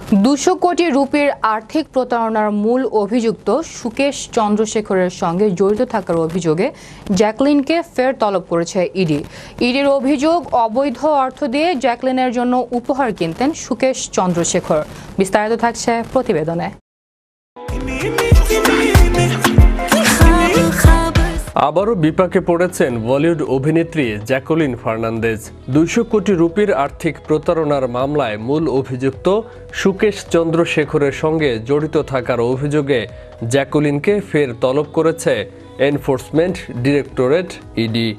200 কোটি রুপির আর্থিক প্রতারণার মূল অভিযুক্ত সুকেশ চন্দ্রশেখরের সঙ্গে জড়িত থাকার অভিযোগে জ্যাকলিনকে ফের তলব করেছে ইডি। ইডির অভিযোগ, অবৈধ অর্থ দিয়ে জ্যাকলিনের জন্য উপহার কিনতেন সুকেশ চন্দ্রশেখর। বিস্তারিত থাকছে প্রতিবেদনে। আবারও বিপাকে পড়েছেন বলিউড অভিনেত্রী জ্যাকলিন ফার্নান্দেজ। 200 কোটি রুপির আর্থিক প্রতারণার মামলায় মূল অভিযুক্ত সুকেশ চন্দ্রশেখরের সঙ্গে জড়িত থাকার অভিযোগে জ্যাকলিনকে ফের তলব করেছে এনফোর্সমেন্ট ডিরেক্টরেট ইডি।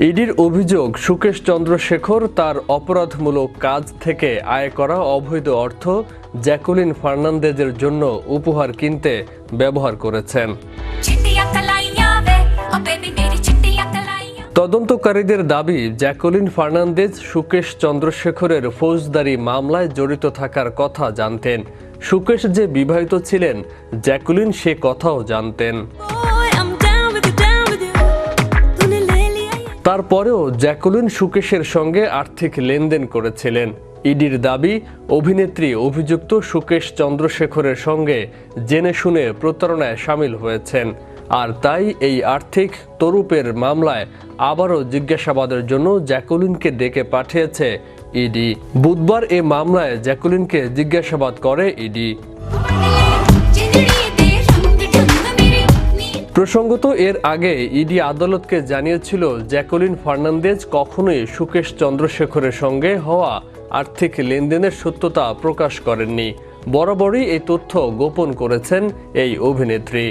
ইডির অভিযোগ, সুকেশ চন্দ্রশেখর তার অপরাধমূলক কাজ থেকে আয় করা অবৈধ অর্থ জ্যাকলিন ফার্নান্দেজের জন্য উপহার কিনতে ব্যবহার করেছেন। তদন্তকারীদের দাবি, জ্যাকলিন ফার্নান্দেজ সুকেশ চন্দ্রশেখরের ফৌজদারি মামলায় জড়িত থাকার কথা জানতেন। সুকেশ যে বিবাহিত ছিলেন, জ্যাকলিন সে কথাও জানতেন। তারপরেও জ্যাকলিন সুকেশের সঙ্গে আর্থিক লেনদেন করেছিলেন। ইডির দাবি, অভিনেত্রী অভিযুক্ত সুকেশ চন্দ্রশেখরের সঙ্গে জেনে শুনে প্রতারণায় সামিল হয়েছেন। আর তাই এই আর্থিক তরুপের মামলায় আবারও জিজ্ঞাসাবাদের জন্য জ্যাকলিনকে ডেকে পাঠিয়েছে ইডি। বুধবার এ মামলায় জ্যাকলিনকে জিজ্ঞাসাবাদ করে ইডি। প্রসঙ্গত, এর আগে ইডি আদালতকে জানিয়েছিল জ্যাকলিন ফার্নান্দেজ কখনোই সুকেশ চন্দ্রশেখরের সঙ্গে হওয়া আর্থিক লেনদেনের সত্যতা প্রকাশ করেননি। বরাবরই এই তথ্য গোপন করেছেন এই অভিনেত্রী।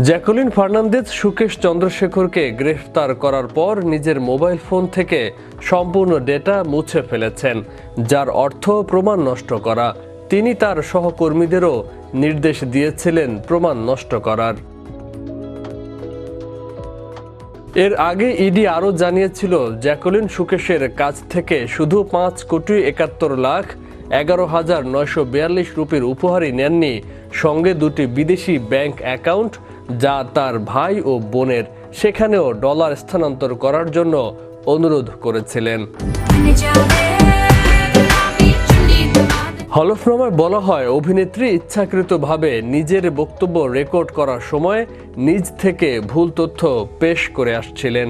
জ্যাকলিন ফার্নান্দেজ সুকেশ চন্দ্রশেখরকে গ্রেফতার করার পর নিজের মোবাইল ফোন থেকে সম্পূর্ণ ডেটা মুছে ফেলেছেন, যার অর্থ প্রমাণ নষ্ট করা। তিনি তার সহকর্মীদেরও নির্দেশ দিয়েছিলেন প্রমাণ নষ্ট করার। এর আগে ইডি আরও জানিয়েছিল, জ্যাকলিন সুকেশের কাছ থেকে শুধু 5,71,11,942 রুপির উপহারই নেননি, সঙ্গে 2টি বিদেশি ব্যাংক অ্যাকাউন্ট যা তার ভাই ও বোনের, সেখানেও ডলার স্থানান্তর করার জন্য অনুরোধ করেছিলেন। হলফনামায় বলা হয়, অভিনেত্রী ইচ্ছাকৃতভাবে নিজের বক্তব্য রেকর্ড করার সময় নিজ থেকে ভুল তথ্য পেশ করে আসছিলেন,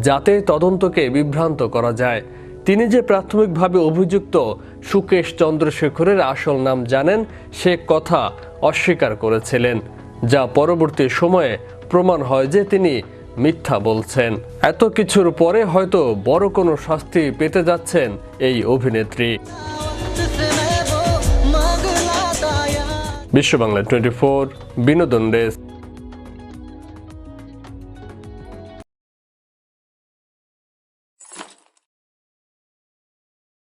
যাতে তদন্তকে বিভ্রান্ত করা যায়। তিনি যে প্রাথমিকভাবে অভিযুক্ত সুকেশ চন্দ্রশেখরের আসল নাম জানেন, সে কথা অস্বীকার করেছিলেন, যা পরবর্তী সময়ে প্রমাণ হয় যে তিনি মিথ্যা বলছেন। এত কিছুর পরে হয়তো বড় কোনো শাস্তি পেতে যাচ্ছেন এই অভিনেত্রী। বিশ্ব বাংলা 24 বিনোদন ডেস্ক।